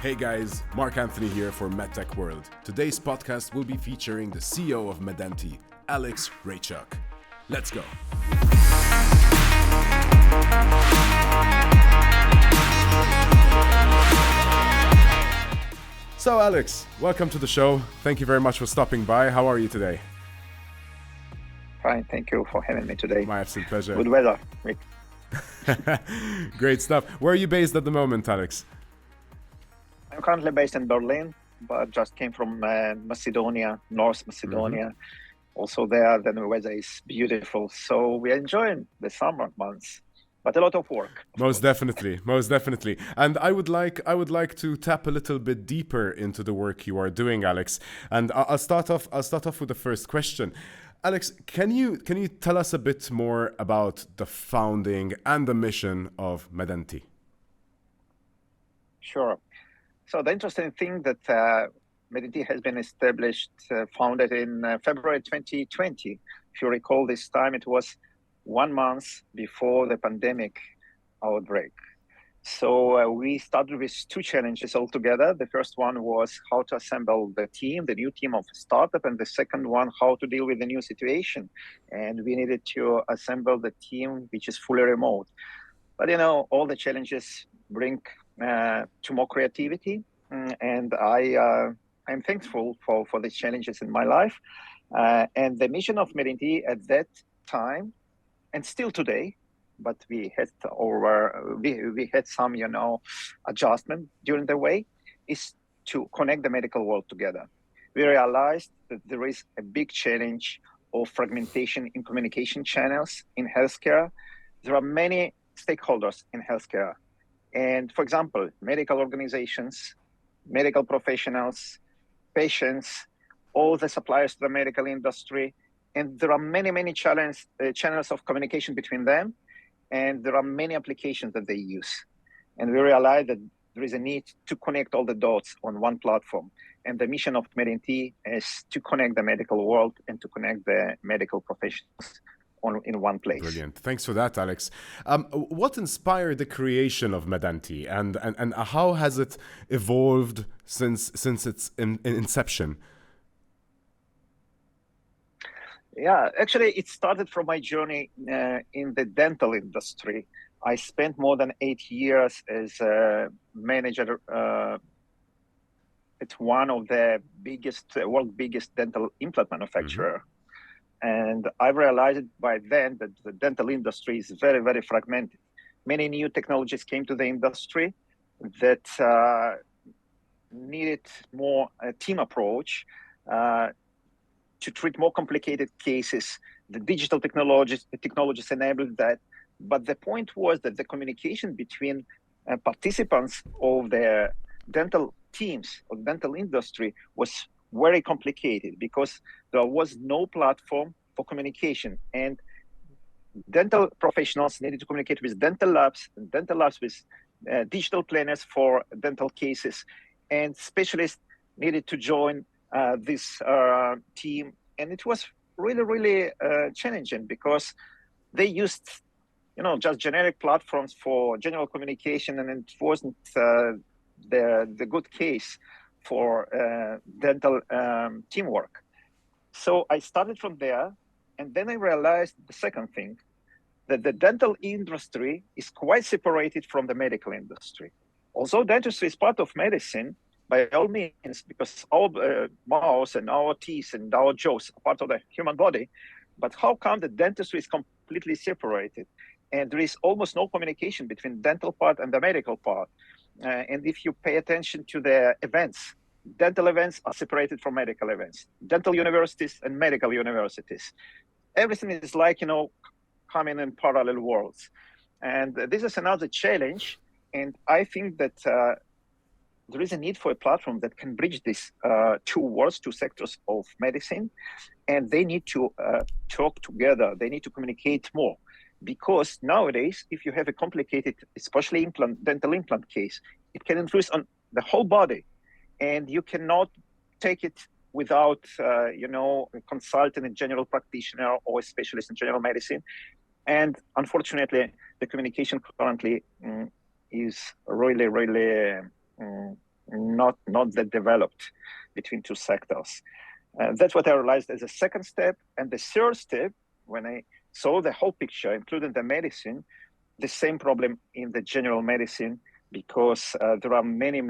Hey guys, Mark Anthony here for MedTech World. Today's podcast will be featuring the CEO of Medentee, Alex Raychuck. Let's go. So Alex, welcome to the show. Thank you very much for stopping by. How are you today? Fine, thank you for having me today. My absolute pleasure. Good weather, Rick. Great stuff. Where are you based at the moment, Alex? I'm currently based in Berlin, but just came from Macedonia, North Macedonia. Also there, then the weather is beautiful. So we're enjoying the summer months, but a lot of work. Most definitely. And I would like to tap a little bit deeper into the work you are doing, Alex. And I'll start off with the first question. Alex, can you tell us a bit more about the founding and the mission of Medentee? Sure. So the interesting thing that Medentee has been established, founded in February 2020. If you recall, this time it was 1 month before the pandemic outbreak. So we started with two challenges altogether. The first one was how to assemble the new team of a startup, and the second one, how to deal with the new situation. And we needed to assemble the team which is fully remote. But all the challenges bring to more creativity, and I'm thankful for these challenges in my life. And the mission of Medentee at that time, and still today, but we had some adjustment during the way, is to connect the medical world together. We realized that there is a big challenge of fragmentation in communication channels in healthcare. There are many stakeholders in healthcare. And for example, medical organizations, medical professionals, patients, all the suppliers to the medical industry. And there are many channels of communication between them. And there are many applications that they use. And we realized that there is a need to connect all the dots on one platform. And the mission of Medentee is to connect the medical world and to connect the medical professionals in one place. Brilliant. Thanks for that, Alex. What inspired the creation of Medentee, and how has it evolved since its inception? Yeah, actually, it started from my journey in the dental industry. I spent more than 8 years as a manager at one of the world's biggest dental implant manufacturer. And I realized by then that the dental industry is very fragmented. Many new technologies came to the industry that needed more a team approach to treat more complicated cases. The digital technologies enabled that. But the point was that the communication between participants of the dental teams or dental industry was very complicated because there was no platform for communication, and dental professionals needed to communicate with dental labs, and dental labs with digital planners for dental cases, and specialists needed to join this team. And it was really challenging because they used just generic platforms for general communication, and it wasn't the good case for dental teamwork. So I started from there, and then I realized the second thing, that the dental industry is quite separated from the medical industry. Although dentistry is part of medicine, by all means, because our mouths and our teeth and our jaws are part of the human body, but how come the dentistry is completely separated? And there is almost no communication between the dental part and the medical part. And if you pay attention to the events, dental events are separated from medical events, dental universities and medical universities. Everything is like, coming in parallel worlds. And this is another challenge. And I think that there is a need for a platform that can bridge these two worlds, two sectors of medicine. And they need to talk together. They need to communicate more. Because nowadays, if you have a complicated, especially dental implant case, it can influence on the whole body. And you cannot take it without, consulting a general practitioner or a specialist in general medicine. And unfortunately, the communication currently is really not that developed between two sectors. That's what I realized as a second step. And the third step, when I saw the whole picture, including the medicine, the same problem in the general medicine, because there are many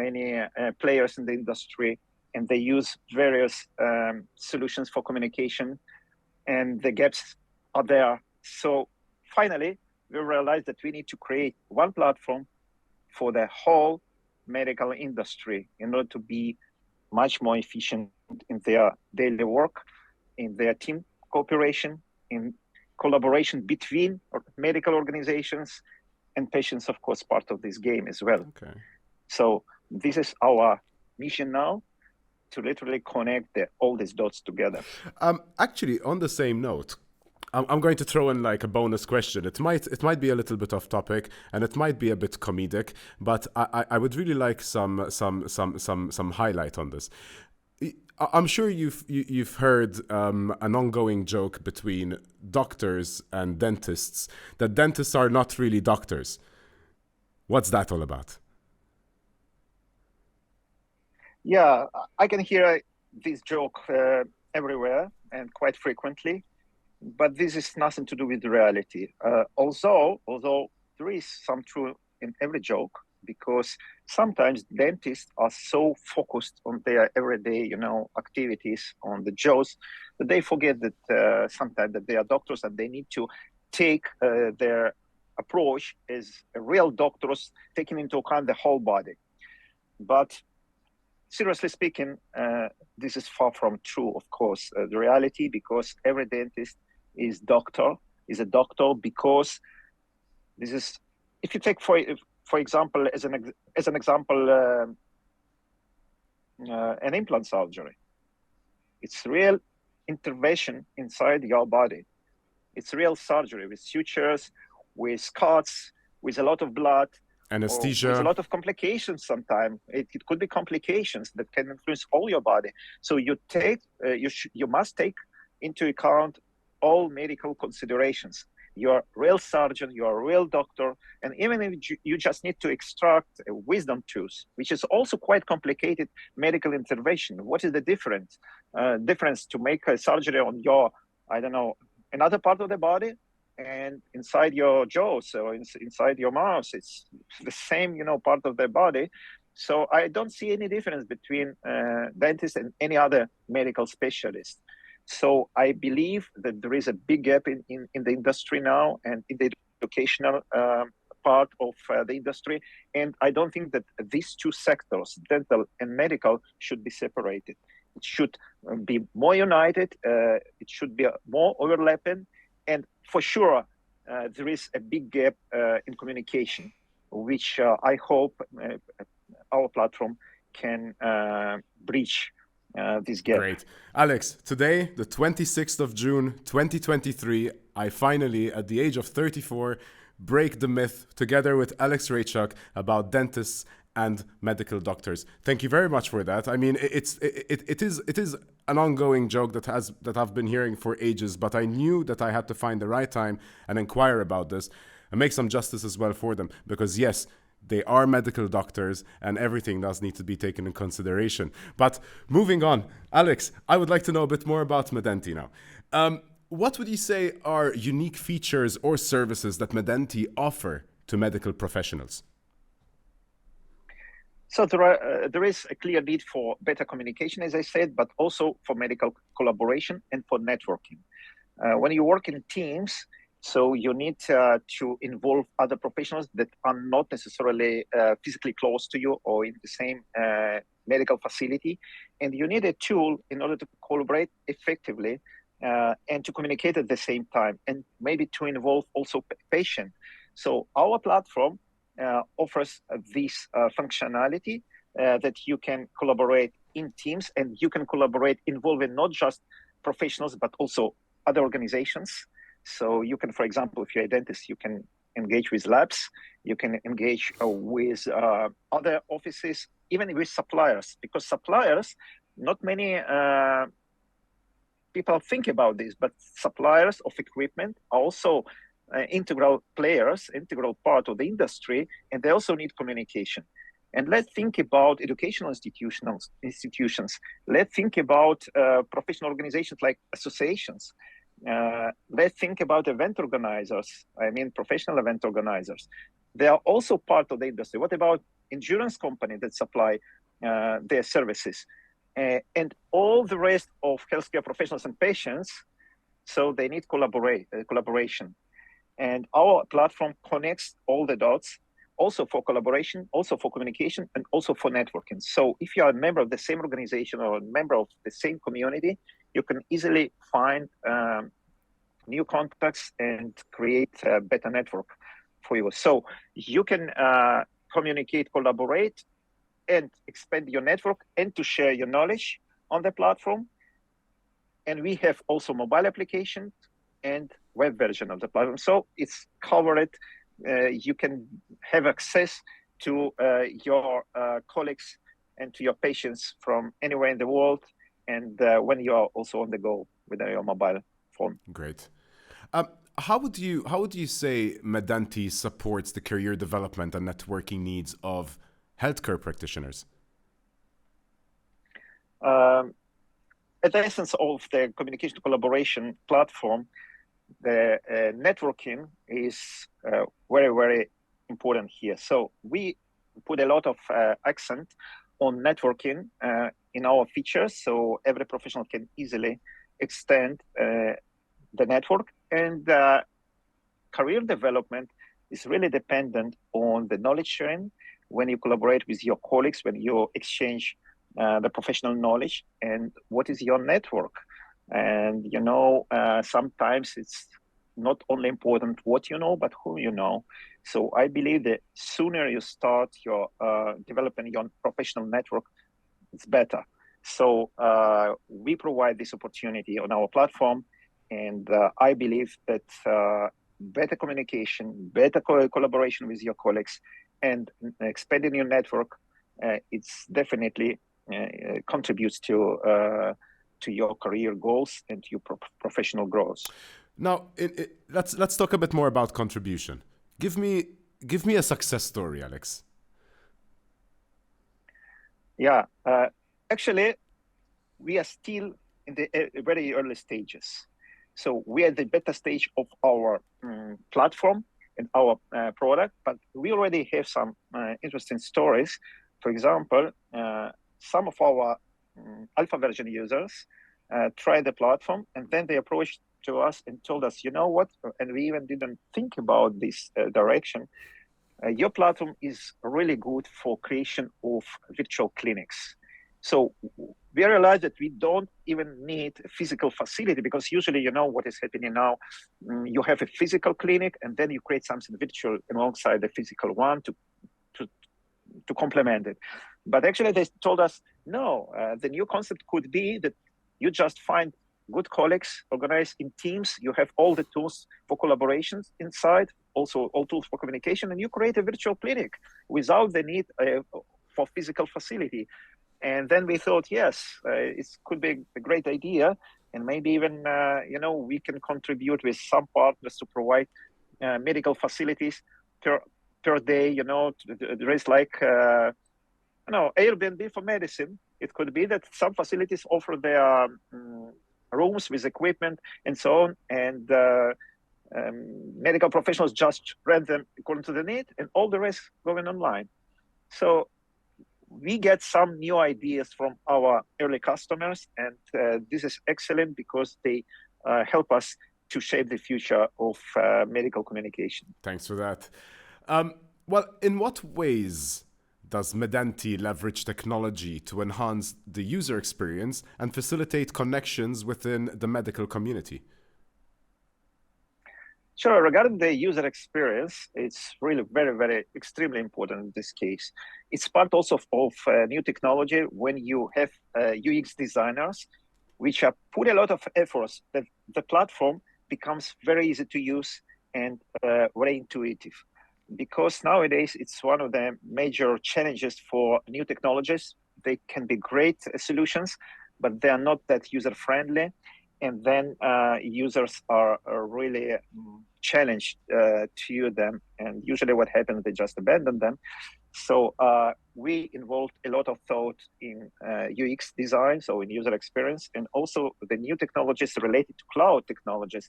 players in the industry, and they use various solutions for communication, and the gaps are there. So finally, we realized that we need to create one platform for the whole medical industry in order to be much more efficient in their daily work, in their team cooperation, in collaboration between medical organizations and patients, of course, part of this game as well. Okay. So this is our mission now, to literally connect all these dots together. Actually, on the same note, I'm going to throw in like a bonus question. It might be a little bit off topic, and it might be a bit comedic, but I would really like some highlight on this. I'm sure you've heard an ongoing joke between doctors and dentists that dentists are not really doctors. What's that all about? Yeah, I can hear this joke everywhere and quite frequently, but this is nothing to do with the reality. Although there is some truth in every joke, because sometimes dentists are so focused on their everyday, activities on the jaws, that they forget that sometimes that they are doctors and they need to take their approach as real doctors, taking into account the whole body. But seriously speaking, this is far from true, of course, the reality, because every dentist is a doctor because this is, if you take for example, as an example, an implant surgery. It's real intervention inside your body. It's real surgery with sutures, with cuts, with a lot of blood, anesthesia, with a lot of complications. Sometimes it could be complications that can influence all your body. So you must take into account all medical considerations. You're a real surgeon, you're a real doctor, and even if you just need to extract a wisdom tooth, which is also quite complicated medical intervention. What is the difference? Difference to make a surgery on your, another part of the body and inside your jaw, so inside your mouth, it's the same, part of the body. So I don't see any difference between dentists and any other medical specialist. So I believe that there is a big gap in the industry now and in the educational part of the industry. And I don't think that these two sectors, dental and medical, should be separated. It should be more united. It should be more overlapping. And for sure, there is a big gap in communication, which I hope our platform can bridge this gap. Great. Alex, today, the 26th of June, 2023, I finally, at the age of 34, break the myth together with Alex Raychuck about dentists and medical doctors. Thank you very much for that. I mean, it is an ongoing joke that I've been hearing for ages, but I knew that I had to find the right time and inquire about this and make some justice as well for them, because yes, they are medical doctors and everything does need to be taken in consideration. But moving on, Alex, I would like to know a bit more about Medentee now. What would you say are unique features or services that Medentee offer to medical professionals? So there is a clear need for better communication, as I said, but also for medical collaboration and for networking. When you work in teams, so you need to involve other professionals that are not necessarily physically close to you or in the same medical facility. And you need a tool in order to collaborate effectively and to communicate at the same time, and maybe to involve also patient. So our platform offers this functionality that you can collaborate in teams, and you can collaborate involving not just professionals, but also other organizations. So you can, for example, if you're a dentist, you can engage with labs, you can engage with other offices, even with suppliers, because suppliers, not many people think about this, but suppliers of equipment are also integral players, integral part of the industry, and they also need communication. And let's think about educational institutions. Let's think about professional organizations like associations. Let's think about event organizers. I mean, professional event organizers. They are also part of the industry. What about insurance companies that supply their services? And all the rest of healthcare professionals and patients. So they need collaboration. And our platform connects all the dots, also for collaboration, also for communication, and also for networking. So if you are a member of the same organization or a member of the same community, you can easily find new contacts and create a better network for you. So you can communicate, collaborate, and expand your network and to share your knowledge on the platform. And we have also mobile applications and web version of the platform. So it's covered. You can have access to your colleagues and to your patients from anywhere in the world, and when you are also on the go with your mobile phone. Great. How would you say Medentee supports the career development and networking needs of healthcare practitioners? At the essence of the communication collaboration platform, the networking is very, very important here. So we put a lot of accent on networking in our features, so every professional can easily extend the network. And career development is really dependent on the knowledge sharing when you collaborate with your colleagues, when you exchange the professional knowledge, and what is your network. And sometimes it's not only important what you know, but who you know. So I believe that sooner you start your developing your professional network, it's better. So we provide this opportunity on our platform, and I believe that better communication, better collaboration with your colleagues, and expanding your network, it's definitely contributes to your career goals and to your professional growth. Now, let's talk a bit more about contribution. Give me a success story, Alex. Yeah, actually, we are still in the very early stages. So we are at the beta stage of our platform and our product, but we already have some interesting stories. For example, some of our alpha version users tried the platform, and then they approached to us and told us, you know what, and we even didn't think about this direction. Your platform is really good for creation of virtual clinics. So we realized that we don't even need a physical facility, because usually, what is happening now, you have a physical clinic and then you create something virtual alongside the physical one to complement it. But actually they told us, no, the new concept could be that you just find good colleagues organized in teams. You have all the tools for collaborations inside, also all tools for communication, and you create a virtual clinic without the need for physical facility. And then we thought, yes, it could be a great idea. And maybe even, we can contribute with some partners to provide medical facilities per day. There is like, Airbnb for medicine. It could be that some facilities offer their rooms with equipment and so on. And medical professionals just rent them according to the need, and all the rest going online. So we get some new ideas from our early customers, and this is excellent because they help us to shape the future of medical communication. Thanks for that. Well, in what ways does Medentee leverage technology to enhance the user experience and facilitate connections within the medical community? Sure. Regarding the user experience, it's really very, very extremely important in this case. It's part also of new technology when you have UX designers, which are put a lot of efforts that the platform becomes very easy to use and very intuitive. Because nowadays it's one of the major challenges for new technologies. They can be great solutions, but they are not that user-friendly. And then users are really challenged to use them. And usually what happens, they just abandon them. So we involved a lot of thought in UX design, so in user experience, and also the new technologies related to cloud technologies.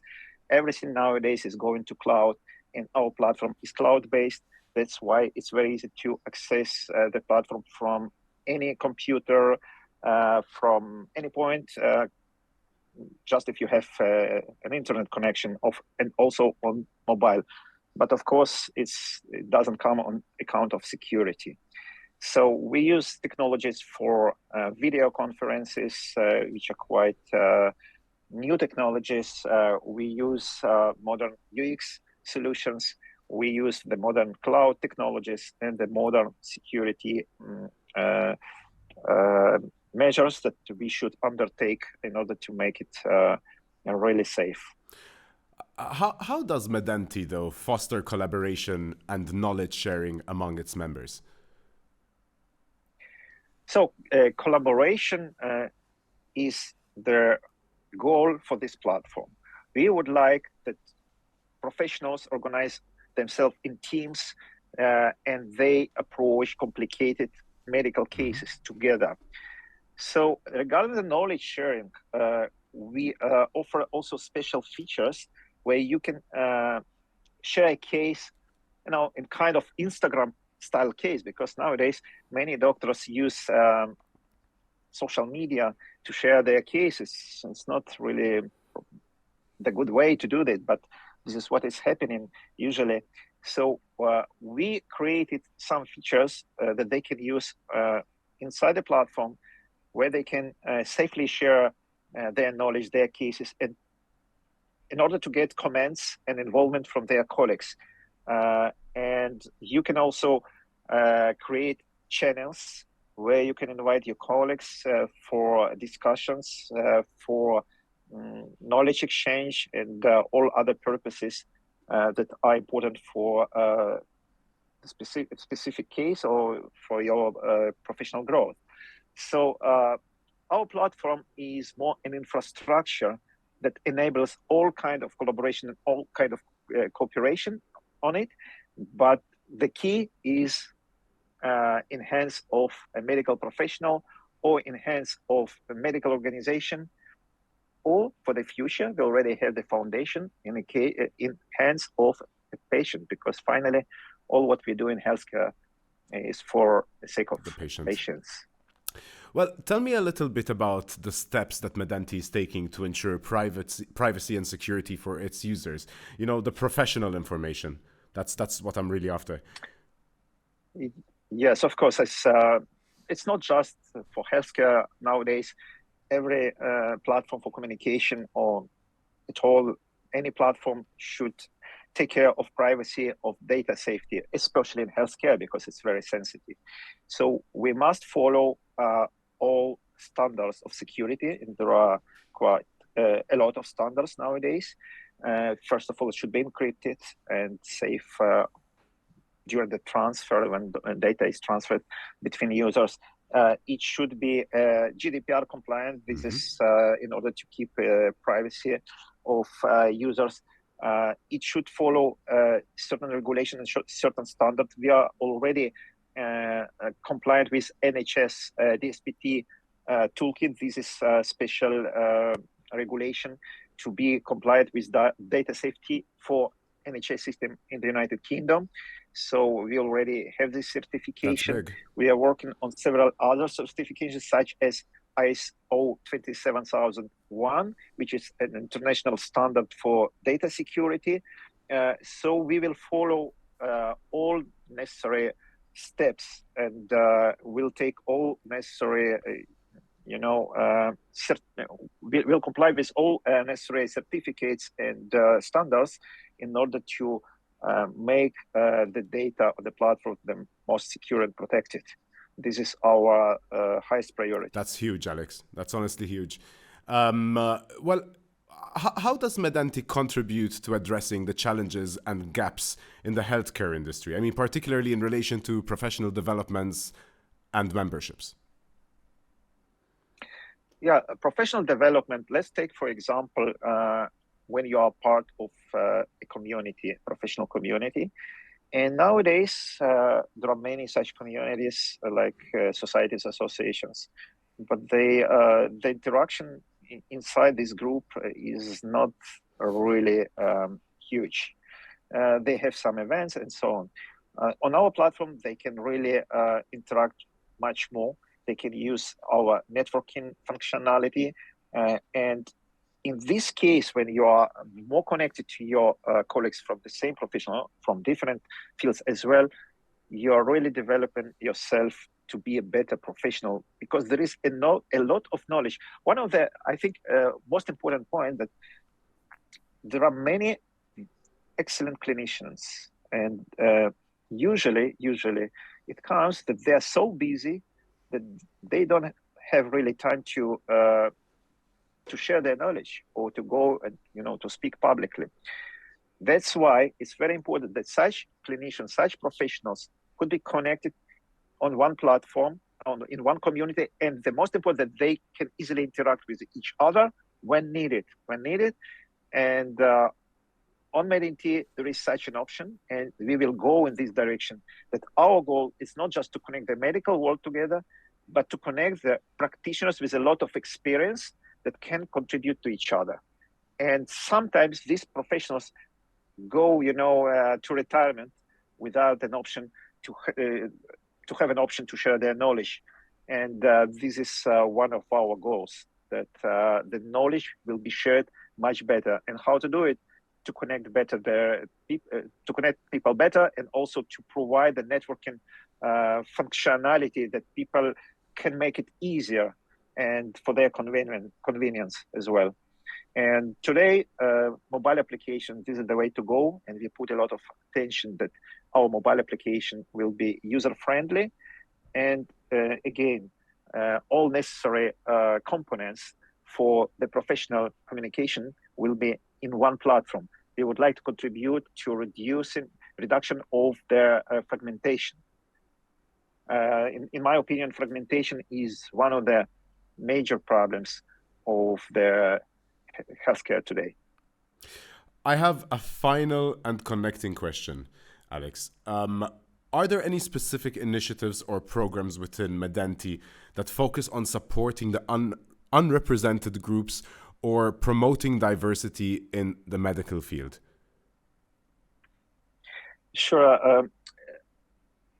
Everything nowadays is going to cloud, and our platform is cloud-based. That's why it's very easy to access the platform from any computer, from any point, just if you have an internet connection and also on mobile. But of course, it doesn't come on account of security. So we use technologies for video conferences, which are quite new technologies. We use modern UX solutions. We use the modern cloud technologies and the modern security measures that we should undertake in order to make it really safe. How does Medentee, though, foster collaboration and knowledge sharing among its members? So collaboration is the goal for this platform. We would like that professionals organize themselves in teams and they approach complicated medical cases together. So regarding the knowledge sharing, we offer also special features where you can share a case, in kind of Instagram style case, because nowadays many doctors use social media to share their cases. It's not really the good way to do that, but this is what is happening usually. So we created some features that they can use inside the platform, where they can safely share their knowledge, their cases, and in order to get comments and involvement from their colleagues. And you can also create channels where you can invite your colleagues for discussions, for knowledge exchange, and all other purposes that are important for the specific case or for your professional growth. So our platform is more an infrastructure that enables all kind of collaboration and all kind of cooperation on it. But the key is in hands of a medical professional or in hands of a medical organization, or for the future, we already have the foundation in hands of a patient, because finally, all what we do in healthcare is for the sake of the patients. Well, tell me a little bit about the steps that Medentee is taking to ensure privacy and security for its users. The professional information. That's what I'm really after. Yes, of course. It's not just for healthcare nowadays. Every platform for communication or at all, any platform should take care of privacy, of data safety, especially in healthcare, because it's very sensitive. So we must follow all standards of security, and there are quite a lot of standards nowadays. First of all, it should be encrypted and safe during the transfer, when data is transferred between users. It should be GDPR compliant. This is in order to keep privacy of users. It should follow certain regulation and certain standards. We are already compliant with NHS DSPT toolkit. This is a special regulation to be compliant with data safety for NHS system in the United Kingdom. So we already have this certification. We are working on several other certifications, such as ISO 27001, which is an international standard for data security. So we will follow all necessary steps, and we'll take all necessary, we'll comply with all necessary certificates and standards in order to make the data of the platform the most secure and protected. This is our highest priority. That's huge, Alex. That's honestly huge. Well, how does Medentee contribute to addressing the challenges and gaps in the healthcare industry? I mean, particularly in relation to professional developments and memberships. Yeah, professional development. Let's take, for example, when you are part of a community, professional community, And nowadays, there are many such communities like societies, associations, but the interaction inside this group is not really huge. They have some events and so on. On our platform, they can really interact much more. They can use our networking functionality. And in this case, when you are more connected to your colleagues from the same professional, from different fields as well, you are really developing yourself to be a better professional, because there is a lot of knowledge. One of the, I think, most important point that there are many excellent clinicians, and usually it comes that they are so busy that they don't have really time to share their knowledge or to go and to speak publicly. That's why it's very important that such clinicians, such professionals could be connected on one platform, in one community, and the most important, that they can easily interact with each other when needed. And on Medentee, there is such an option, and we will go in this direction. That our goal is not just to connect the medical world together, but to connect the practitioners with a lot of experience that can contribute to each other. And sometimes these professionals go, to retirement without an option to have an option to share their knowledge. And this is one of our goals, that the knowledge will be shared much better. And how to do it? To connect better to connect people better, and also to provide the networking functionality that people can make it easier and for their convenience as well. And today, mobile applications, this is the way to go, and we put a lot of attention that our mobile application will be user-friendly, and again, all necessary components for the professional communication will be in one platform. We would like to contribute to reduction of the fragmentation. In my opinion, fragmentation is one of the major problems of the healthcare today. I have a final and connecting question, Alex. Are there any specific initiatives or programs within Medentee that focus on supporting the unrepresented groups or promoting diversity in the medical field? Sure.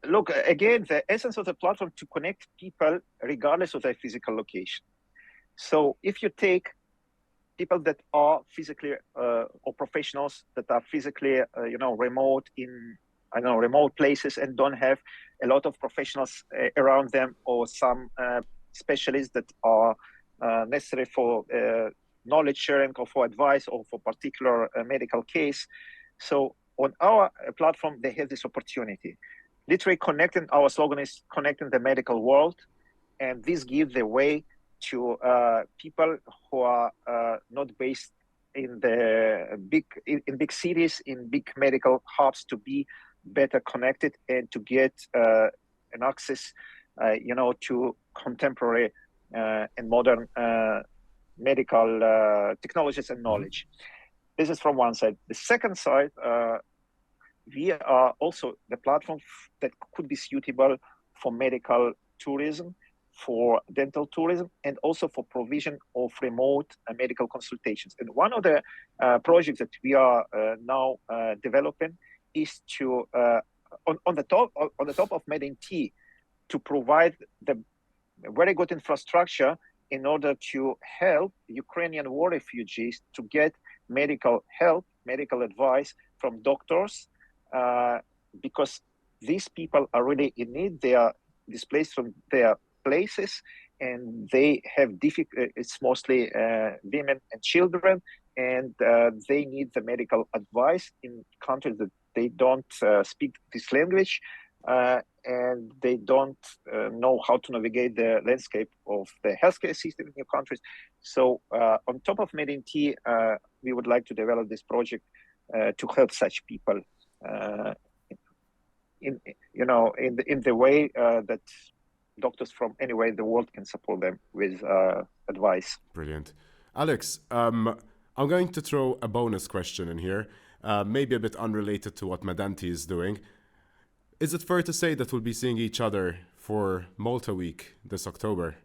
Look, again, the essence of the platform to connect people regardless of their physical location. So if you take people that are physically or professionals that are physically, remote in, remote places and don't have a lot of professionals around them, or some specialists that are necessary for knowledge sharing or for advice or for particular medical case. So on our platform, they have this opportunity. Literally connecting, our slogan is connecting the medical world. And this gives the way to people who are not based in the big cities, in big medical hubs, to be better connected and to get an access, to contemporary and modern medical technologies and knowledge. This is from one side. The second side, we are also the platform that could be suitable for medical tourism, for dental tourism, and also for provision of remote medical consultations. And one of the projects that we are now developing is to on the top of Medentee, to provide the very good infrastructure in order to help Ukrainian war refugees to get medical help, medical advice from doctors, because these people are really in need. They are displaced from their places, and they have it's mostly women and children, and they need the medical advice in countries that they don't speak this language, and they don't know how to navigate the landscape of the healthcare system in your countries. So on top of Medentee, we would like to develop this project to help such people in the way that doctors from anywhere in the world can support them with advice. Brilliant. Alex, I'm going to throw a bonus question in here, maybe a bit unrelated to what Medentee is doing. Is it fair to say that we'll be seeing each other for Malta Week this October?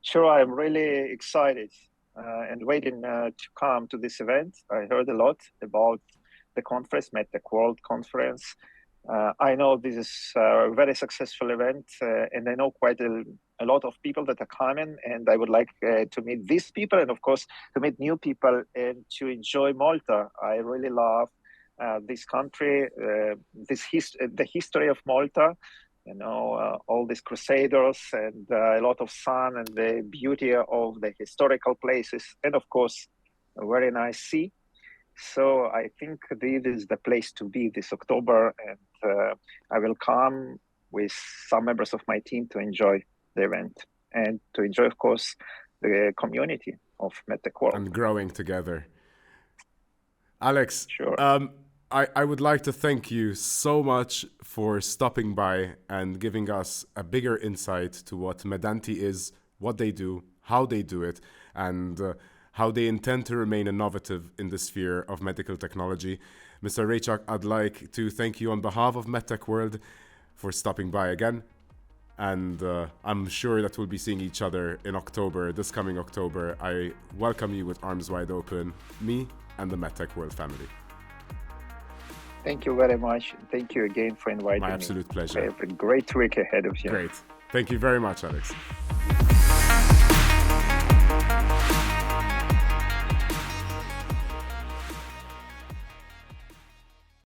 Sure, I'm really excited and waiting to come to this event. I heard a lot about the conference, MedTech World Conference. I know this is a very successful event, and I know quite a lot of people that are coming, and I would like to meet these people and, of course, to meet new people and to enjoy Malta. I really love this country, the history of Malta, all these crusaders and a lot of sun and the beauty of the historical places, and, of course, a very nice sea. So I think this is the place to be this October, and I will come with some members of my team to enjoy the event and to enjoy, of course, the community of MedTech World. And growing together. Alex, sure. I would like to thank you so much for stopping by and giving us a bigger insight to what Medentee is, what they do, how they do it, and how they intend to remain innovative in the sphere of medical technology. Mr. Raychuck, I'd like to thank you on behalf of MedTech World for stopping by again. And I'm sure that we'll be seeing each other in October, this coming October. I welcome you with arms wide open, me and the MedTech World family. Thank you very much. Thank you again for inviting me. My absolute pleasure. Have a great week ahead of you. Great. Thank you very much, Alex.